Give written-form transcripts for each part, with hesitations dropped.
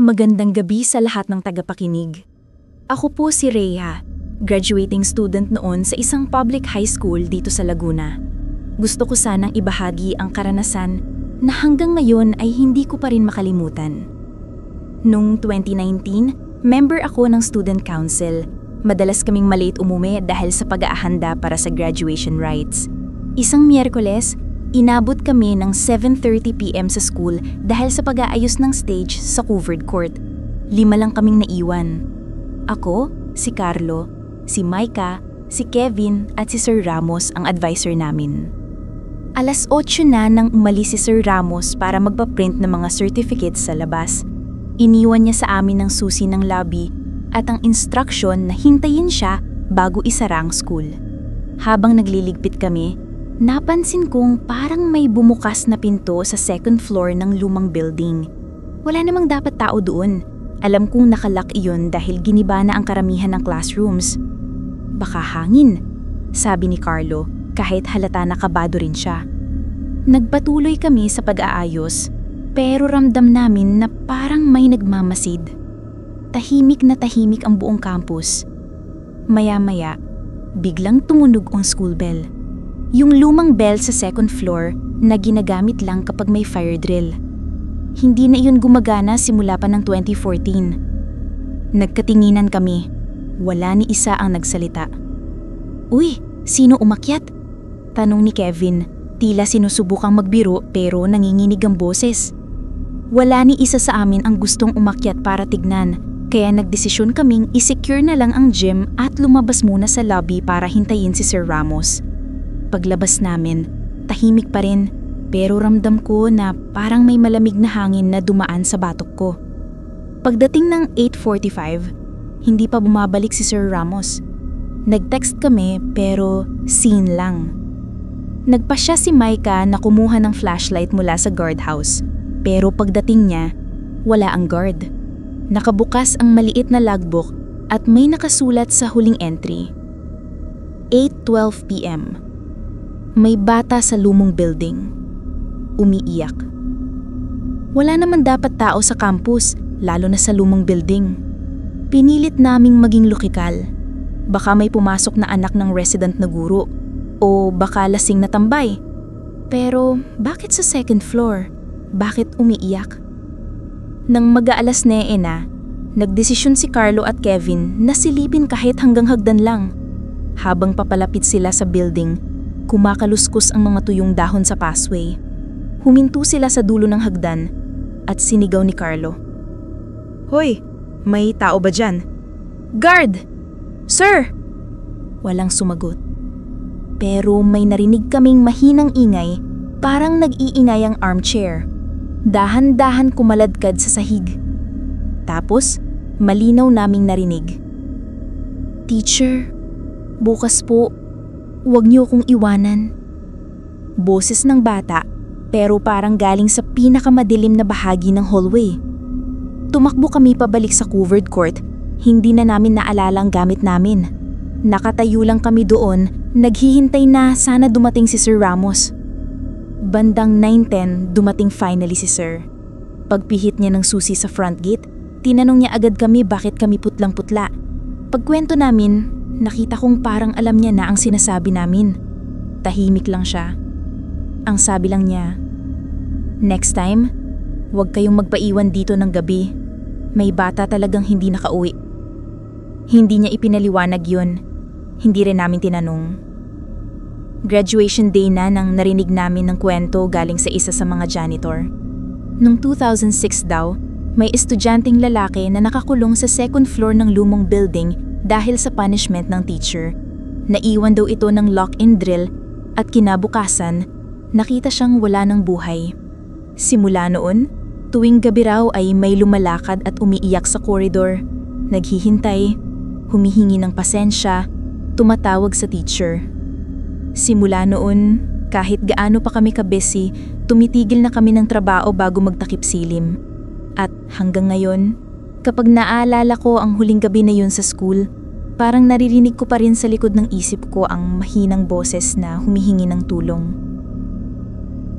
Magandang gabi sa lahat ng tagapakinig. Ako po si Rhea, graduating student noon sa isang public high school dito sa Laguna. Gusto ko sanang ibahagi ang karanasan na hanggang ngayon ay hindi ko pa rin makalimutan. Noong 2019, member ako ng student council. Madalas kaming malate umuwi dahil sa pag-aahanda para sa graduation rites. Isang Miyerkules, inabot kami ng 7:30 PM sa school dahil sa pag-aayos ng stage sa covered court. 5 lang kaming naiwan. Ako, si Carlo, si Micah, si Kevin at si Sir Ramos ang advisor namin. 8:00 na nang umalis si Sir Ramos para magpa-print ng mga certificates sa labas. Iniwan niya sa amin ng susi ng lobby at ang instruction na hintayin siya bago isara ang school. Habang nagliligpit kami, napansin kong parang may bumukas na pinto sa second floor ng lumang building. Wala namang dapat tao doon. Alam kong nakalock iyon dahil giniba na ang karamihan ng classrooms. Baka hangin, sabi ni Carlo kahit halata na kabado rin siya. Nagpatuloy kami sa pag-aayos pero ramdam namin na parang may nagmamasid. Tahimik na tahimik ang buong campus. Maya-maya, biglang tumunog ang school bell. Yung lumang bell sa second floor na ginagamit lang kapag may fire drill. Hindi na iyon gumagana simula pa ng 2014. Nagkatinginan kami. Wala ni isa ang nagsalita. "Uy, sino umakyat?" Tanong ni Kevin. Tila sinusubukang magbiro pero nanginginig ang boses. Wala ni isa sa amin ang gustong umakyat para tignan. Kaya nagdesisyon kaming i-secure na lang ang gym at lumabas muna sa lobby para hintayin si Sir Ramos. Paglabas namin, tahimik pa rin pero ramdam ko na parang may malamig na hangin na dumaan sa batok ko. Pagdating ng 8:45, hindi pa bumabalik si Sir Ramos. Nag-text kami pero seen lang. Nagpasya si Micah na kumuha ng flashlight mula sa guardhouse pero pagdating niya, wala ang guard. Nakabukas ang maliit na logbook at may nakasulat sa huling entry. 8:12 PM. May bata sa lumong building. Umiiyak. Wala naman dapat tao sa campus, lalo na sa lumang building. Pinilit naming maging lokikal. Baka may pumasok na anak ng resident na guro o baka lasing na tambay. Pero bakit sa second floor? Bakit umiiyak? Nang mag-aalas 9 na, nagdesisyon si Carlo at Kevin na silipin kahit hanggang hagdan lang. Habang papalapit sila sa building, kumakaluskos ang mga tuyong dahon sa pathway. Huminto sila sa dulo ng hagdan at sinigaw ni Carlo. "Hoy, may tao ba dyan?" "Guard! Sir!" Walang sumagot. Pero may narinig kaming mahinang ingay, parang nag-iingay ang armchair. Dahan-dahan kumaladkad sa sahig. Tapos, malinaw naming narinig. "Teacher, bukas po. Huwag niyo akong iwanan." Boses ng bata, pero parang galing sa pinakamadilim na bahagi ng hallway. Tumakbo kami pabalik sa covered court, hindi na namin naalala ang gamit namin. Nakatayo lang kami doon, naghihintay na sana dumating si Sir Ramos. Bandang 9:10, dumating finally si Sir. Pagpihit niya ng susi sa front gate, tinanong niya agad kami bakit kami putlang-putla. Pagkwento namin, nakita kong parang alam niya na ang sinasabi namin. Tahimik lang siya. Ang sabi lang niya, "Next time, huwag kayong magpaiwan dito ng gabi. May bata talagang hindi nakauwi." Hindi niya ipinaliwanag yun. Hindi rin namin tinanong. Graduation day na nang narinig namin ng kwento galing sa isa sa mga janitor. Noong 2006 daw, may estudyanteng lalaki na nakakulong sa second floor ng lumang building dahil sa punishment ng teacher. Naiwan daw ito ng lock-in drill at kinabukasan, nakita siyang wala ng buhay. Simula noon, tuwing gabi raw ay may lumalakad at umiiyak sa koridor, naghihintay, humihingi ng pasensya, tumatawag sa teacher. Simula noon, kahit gaano pa kami ka-busy, tumitigil na kami ng trabaho bago magtakip silim. At hanggang ngayon, kapag naaalala ko ang huling gabi na yun sa school, parang naririnig ko pa rin sa likod ng isip ko ang mahinang boses na humihingi ng tulong.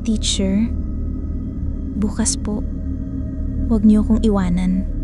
"Teacher, bukas po, huwag niyo akong iwanan."